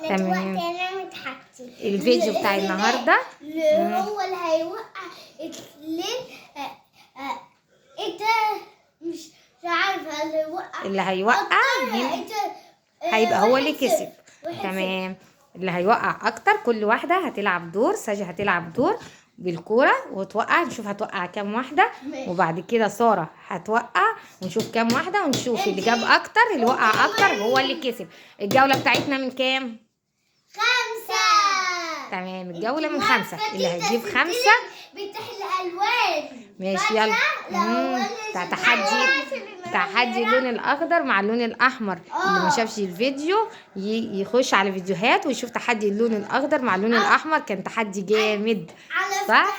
تمام. الفيديو بتاع النهارده هو اللي هيوقع الليل. انت مش عارفه اللي هيوقع هيبقى هو اللي كسب. تمام. اللي هيوقع اكتر كل واحده هتلعب دور. ساجة هتلعب دور بالكوره وتوقع، نشوف هتوقع كام واحده، وبعد كده ساره هتوقع ونشوف كام واحده، ونشوف اللي جاب اكتر، اللي وقع اكتر هو اللي كسب. الجوله بتاعتنا من كام؟ 5. تمام، الجوله من 5. اللي هيجيب 5 بتاع الالوان. ماشي. يلا تحدي اللون الاخضر مع اللون الاحمر. اللي ما شافش الفيديو يخش على فيديوهات ويشوف تحدي اللون الاخضر مع اللون الاحمر. كان تحدي جامد صح؟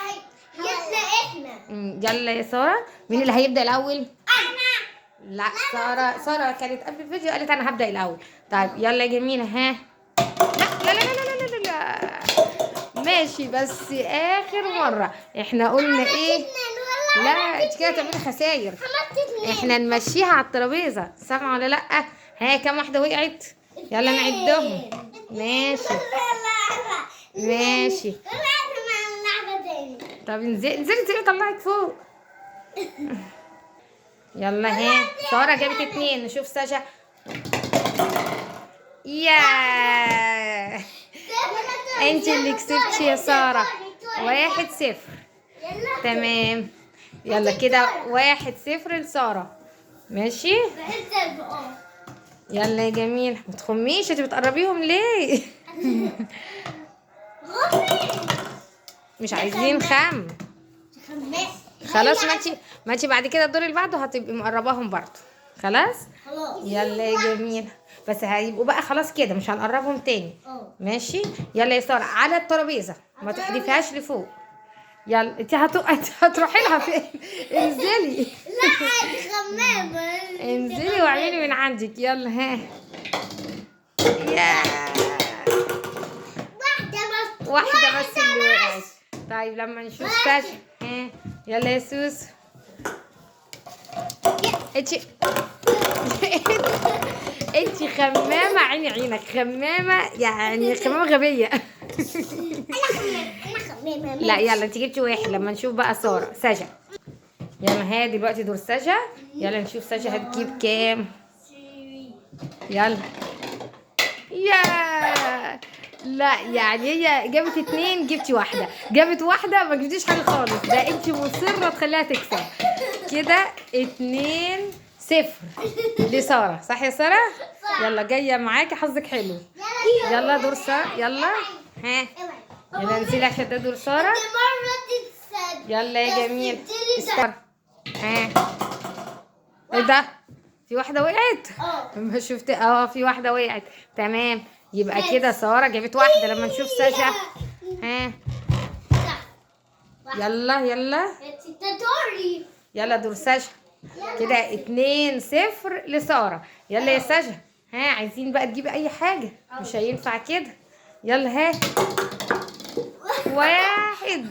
يلا احنا. يلا يا ساره، مين اللي هيبدا الاول؟ لا ساره كانت قبل الفيديو قالت انا هبدا الاول. طيب يلا يا جميله. ها لا لا لا لا لا لا, لا. ماشي، بس اخر مره احنا قلنا ايه؟ لا انت كده تعملي خساير. احنا نمشيها على الترابيزه، سامعه ولا لا؟ ها كام واحده وقعت؟ يلا نعدهم. ماشي. طب انزلي طلعك فوق. يلا. ها ساره جابت 2. نشوف ساجة. يا انت اللي كسبتي يا ساره. 1-0. تمام. يلا كده 1-0 لساره. ماشي. يلا يا جميل، ما تخميش، انت بتقربيهم ليه؟ مش عايزين خم. خلاص، ما انت بعد كده الدور اللي بعده هتبقي مقرباهم برضه. خلاص. يلا يا جميل، بس هيبقوا بقى خلاص كده مش هنقربهم تاني. ماشي. يلا يا ساره على الترابيزه، ما تحدفيهاش لفوق. يلا انت هتروحي لها فين؟ انزلي. لا دي خمامه. انزلي واعملي من عندك. يلا. ها يا واحده بس اللي وقعت. طيب لما نشوف ساجة. ها يلا يا سوس. انت خمامه، عينك خمامه، يعني خمامه غبيه. لا يلا انت جبتي 1. لما نشوف بقى ساجة. يلا ها دلوقتي دور ساجة. يلا نشوف ساجة هتجيب كام. يلا. يا لا يعني هي جابت 2 جبتي 1، جابت 1 ما جبتيش حاجه خالص. ده انت مصره تخليها تكسب. كده 2-0 لساره. صح يا ساره؟ يلا جايه معاكي، حظك حلو. يلا دور ساره. يلا. ها يلا انزلي عشان ده دور ساره. يلا يا جميل. ها ايه ده؟ في واحده وقعت؟ ما شفت. في واحده وقعت. تمام، يبقى كده ساره جابت 1. لما نشوف ساجة. ها يلا يلا دور ساجة. كده 2-0 لساره. يلا يا ساجة. ها عايزين بقى تجيبي اي حاجه، مش هينفع كده. يلا. ها 1.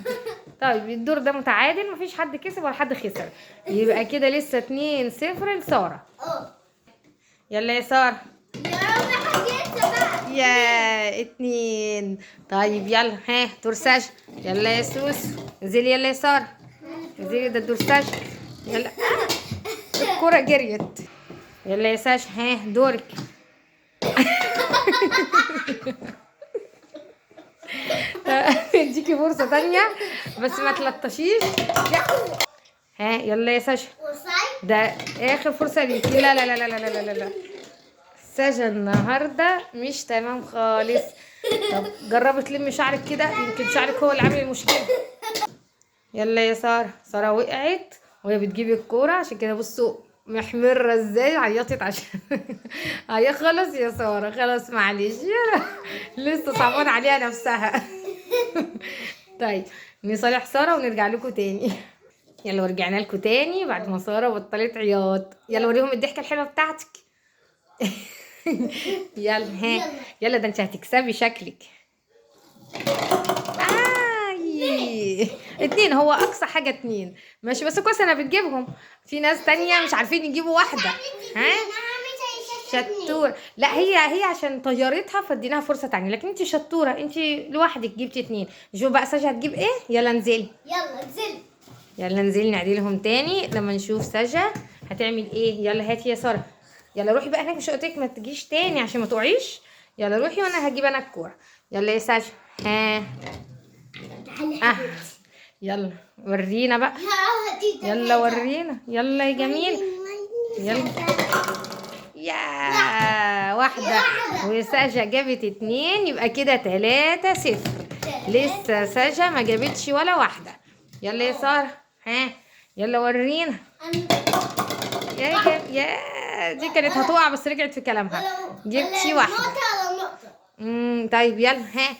طيب الدور ده متعادل، مفيش حد كسب ولا حد خسر، يبقى كده لسه 2-0 لساره. يلا يا ساره. يا 2. طيب يلا. ها دور ساجة. يلا يا سوس انزلي. يلا يا ساره انزلي، ده دور ساجة. يلا الكرة جريت. يلا يا ساجة. ها دورك. اديكي فرصة تانية بس ما تلطشيش. ها يلا يا ساجة، ده اخر فرصة ليكي. لا لا لا لا لا لا لا لا. ساجة النهاردة مش تمام خالص. طب جربي تلمي شعرك كده، يمكن شعرك هو اللي عامل المشكلة. يلا يا سارة وقعت وهي بتجيب الكورة، عشان كده بصوا محمرة ازاي. عيطت عشان هي خلاص يا سارة، خلاص معلش. لسه صعبان عليها نفسها. طيب نصالح سارة ونرجع لكم تاني. يلا ورجعنا لكم تاني بعد ما سارة بطلت عياط. يلا وريهم الضحكة الحلوة بتاعتك. يلا. ها يلا، ده انت هتكسبي شكلك. 2 هو اقصى حاجه 2. ماشي، بس كويس انا بتجيبهم. في ناس تانية مش عارفين يجيبوا 1. ها شطورة. لا هي عشان طيارتها فاديناها فرصة تانية، لكن انت شطورة، انت لوحدك جبتي 2. نشوف بقى سجا هتجيب ايه. يلا انزلي. يلا انزل. يلا انزلي نعدلهم تاني لما نشوف سجا هتعمل ايه. يلا هاتي يا سارة. يلا روحي بقى هناك، مش قلتلك ما تجيش تاني عشان ما تقعيش. يلا روحي وانا هجيب انا الكورة. يلا يا سجا. ها. تعالي يلا ورينا بقى. يلا ورينا. يلا يا جميل. يلا. يا واحدة وسجا جابت 2، يبقى كده 3-0. لسه سجا ما جابتش ولا واحدة. يلا يا سارة. ها. يلا ورينا. يا دي كانت هتقع بس رجعت في كلامها. جبتي واحدة. طيب يلا. ها.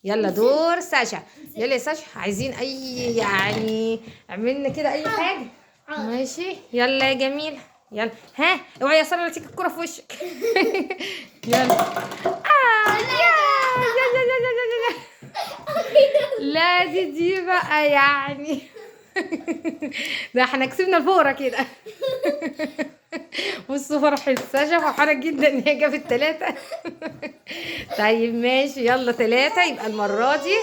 يلا دور ساشا. يلا يا ساشا عايزين اي يعني اعملنا كده اي حاجة. ماشي. يلا يا جميل. يلا. ها. اوعي يا سارة لا تيجي الكرة في وشك. يلا. لا دي بقى يعني. ده احنا كسبنا الفورة كده. بصوا فرحة ساشا، فرحانة جدا ان هي جابت 3. طيب ماشي. يلا 3، يبقى المرة دي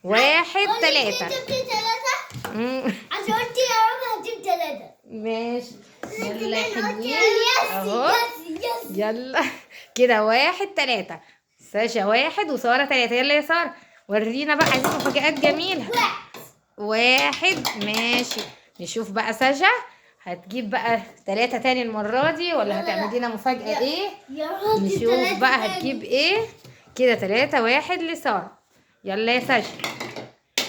1-3. عشان قلتي يا رب هجيب 3. ماشي. يلا يا حلوين اهو. يلا كده 1-3. ساشا 1 وسارة 3. يلا يا سارة ورينا بقى، عايزين مفاجآت جميلة. 1. ماشي. نشوف بقى ساشا هتجيب بقى 3 تاني المرة دي ولا هتعمل لنا مفاجأة ايه. نشوف بقى هتجيب ايه. كده 3-1 لسارة. يلا يا ساشا.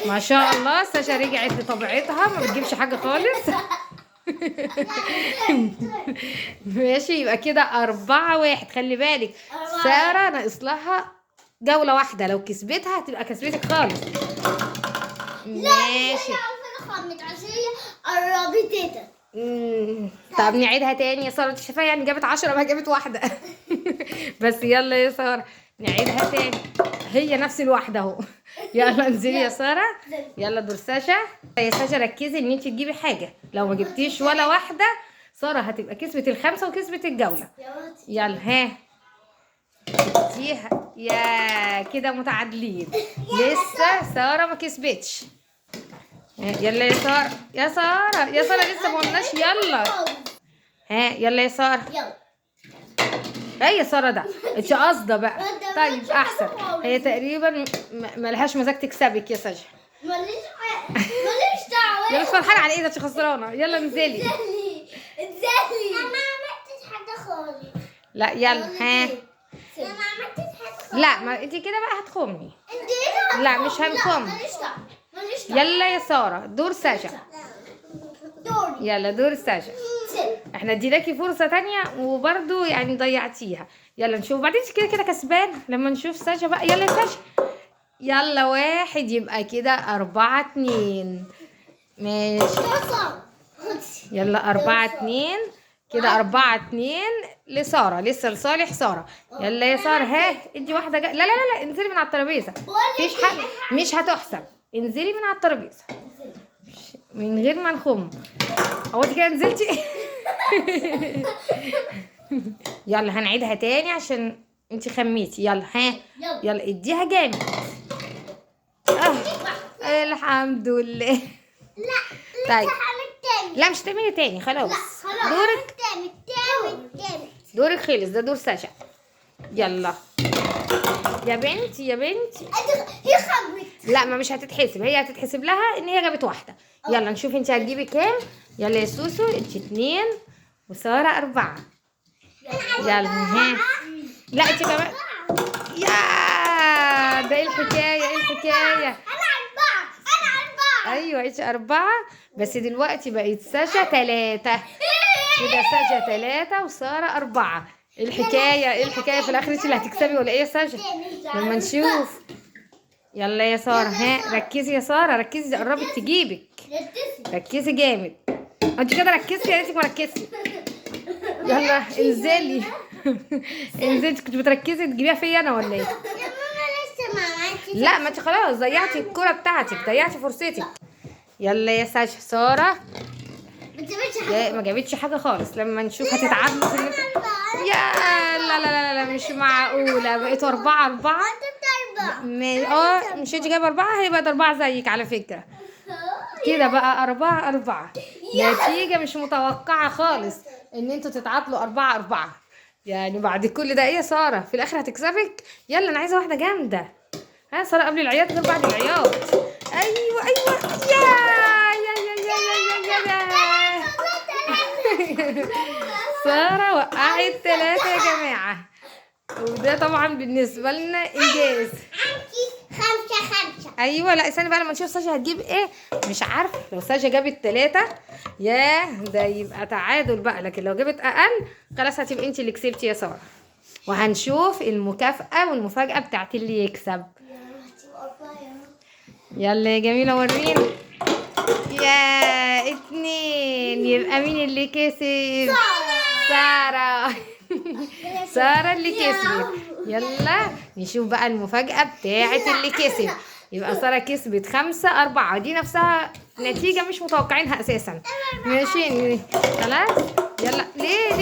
ما شاء الله ساشا رجعت لطبيعتها، ما بتجيبش حاجة خالص. ماشي. يبقى كده 4-1. خلي بالك سارة ناقص لها جولة واحدة، لو كسبتها هتبقى كسبتك خالص. ماشي. طب نعيدها تاني يا سارة. انت شايفاها يعني جابت 10 ما جابت واحدة. بس يلا يا سارة نعيدها تاني، هي نفس الواحدة اهو. يلا انزلي يا سارة. يلا دور ساشا. يا ساشا ركزي ان انت تجيبي حاجة، لو ما جبتيش ولا واحدة سارة هتبقى كسبت ال5 وكسبت الجولة. يلا. ها. جبتيها. يا كده متعادلين، لسه سارة ما كسبتش. يلا يا سارة. يا سارة لسه ما قلناش. يلا. ها. يلا يا سارة. ايه يا سارة ده انت قاصده بقى. طيب احسن، هي تقريبا ملهاش مزاج تكسبك يا سجا. ماليش دعوه. يلا فرحانة على ايه ده، انت خسرانة. يلا انزلي. انزلي. انا ما عملتش حاجه خالص. لا يلا. ها. انا ما عملتش حاجه خالص. لا ما انت كده بقى هتخمي. انت لا مش هنخم. ماليش دعوه. يلا يا سارة دور ساشا. دوري. يلا دور ساشا. احنا اديناكي فرصة تانية وبرضو يعني ضيعتيها. يلا نشوف بعدين كده كده كسبان لما نشوف ساشا بقى. يلا يا ساشا. يلا 1. يبقى كده 4-2. ماشي. يلا 4-2. كده 4-2 لسارة. لسه لصالح سارة. يلا يا سارة. ها. ادي واحدة لا لا لا لا انزلي من على الترابيزة. مفيش حاجة مش هتحسب. انزلي من على الترابيزة من غير ما نخم. هو انت كده نزلتي. يلا هنعيدها تاني عشان انت خميتي. يلا. ها. يلا اديها جامد. الحمد لله. طيب لا مش تعملي تاني خلاص. دورك. دورك خلص. ده دور ساشا. يلا يا بنتي يا بنتي. هي خمت. لا ما مش هتتحسب، هي هتتحسب لها ان هي جابت واحدة. يلا نشوف انت هتجيبي كام. يلا يا سوسو انت 2 وسارة 4. يلا. ها. لا انت كمان. يا ده ايه الحكاية ايه الحكاية. انا 4. ايوه انت 4 بس دلوقتي بقت ساشا 3. كده ساشا 3 وسارة 4. ايه الحكاية ايه الحكاية في الاخر انت اللي هتكسبي ولا ايه يا ساشا لما نشوف. يلا يا سارة. ها. ركزي يا سارة ركزي قربت تجيبك. ركزي جامد. انت كده ركزتي يا ريتك ما ركزتي. يلا انزلي. انزلي. انت كنت بتركزي تجيبيها فيا انا ولا ايه. لا ما انت خلاص ضيعتي الكرة بتاعتك، ضيعتي فرصتك. يلا يا ساشا. سارة ما جابتش حاجة خالص. لما نشوف هتتعادلوا في يا لا لا لا لا مش معقولة، بقيتوا 4-4. مش انت جايبة 4، هيبقى ده 4 زيك على فكرة. كده بقى 4-4. نتيجة مش متوقعة خالص ان انتوا تتعادلوا 4-4. يعني بعد كل ده ايه يا سارة؟ في الاخر هتكسبك. يلا انا عايزة واحدة جامدة. ها سارة قبل العياط غير بعد العياط. ايوه ايوه يا سارة وقعت 3 يا جماعة، وده طبعا بالنسبة لنا انجاز. 5. ايوه لا استني بقى لما نشوف ساجا هتجيب ايه. مش عارفه، لو ساجا جابت 3 ياه ده يبقى تعادل بقى، لكن لو جابت اقل خلاص هتبقى انت اللي كسبتي يا ساره. وهنشوف المكافأة والمفاجأة بتاعت اللي يكسب. يلا يا جميلة ورينا. يا 2. يبقى مين اللي كسب؟ سارة. سارة اللي كسبت. يلا نشوف بقى المفاجأة بتاعت اللي كسب. يبقى سارة كسبت 5-4، دي نفسها نتيجة مش متوقعينها أساسا. ماشي خلاص. يلا ليه